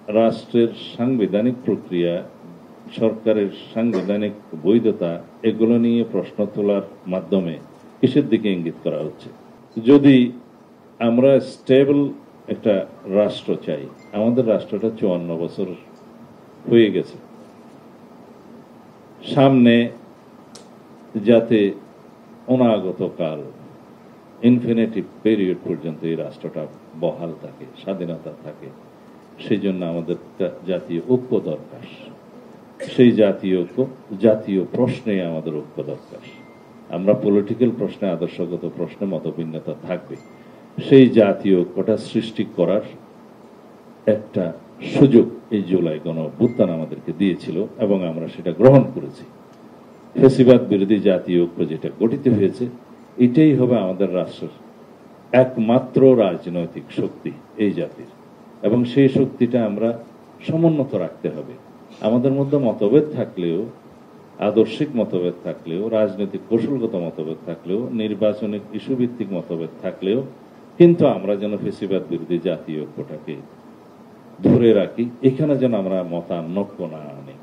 রাষ্ট্রের সাংবিধানিক প্রক্রিয়া, সরকারের সাংবিধানিক বৈধতা, এগুলো নিয়ে প্রশ্ন তোলার মাধ্যমে কিসের দিকে ইঙ্গিত করা হচ্ছে? যদি আমরা স্টেবল একটা রাষ্ট্র চাই, আমাদের রাষ্ট্রটা 54 বছর হয়ে গেছে, সামনে যাতে অনাগত কাল ইনফিনিটিভ পিরিয়ড পর্যন্ত এই রাষ্ট্রটা বহাল থাকে, স্বাধীনতা থাকে, সেই জন্য আমাদের জাতীয় ঐক্য দরকার। সেই জাতীয় প্রশ্নে আমাদের ঐক্য দরকার। আমরা পলিটিক্যাল প্রশ্নে, আদর্শগত প্রশ্নে মতভিন্নতা থাকবে, সেই জাতীয় ঐক্যটা সৃষ্টি করার একটা সুযোগ এই জুলাই গণঅভ্যুত্থান আমাদেরকে দিয়েছিল এবং আমরা সেটা গ্রহণ করেছি। ফ্যাসিবাদ বিরোধী জাতীয় ঐক্য যেটা গঠিত হয়েছে, এটাই হবে আমাদের রাষ্ট্রের একমাত্র রাজনৈতিক শক্তি এই জাতির, এবং সেই শক্তিটা আমরা সমুন্নত রাখতে হবে। আমাদের মধ্যে মতভেদ থাকলেও, আদর্শিক মতভেদ থাকলেও, রাজনৈতিক কৌশলগত মতভেদ থাকলেও, নির্বাচনিক ইস্যু ভিত্তিক মতভেদ থাকলেও, কিন্তু আমরা যেন ফ্যাসিবাদ বিরোধী জাতীয় ঐক্যটাকে ধরে রাখি, এখানে যেন আমরা মতানৈক্য না আনি।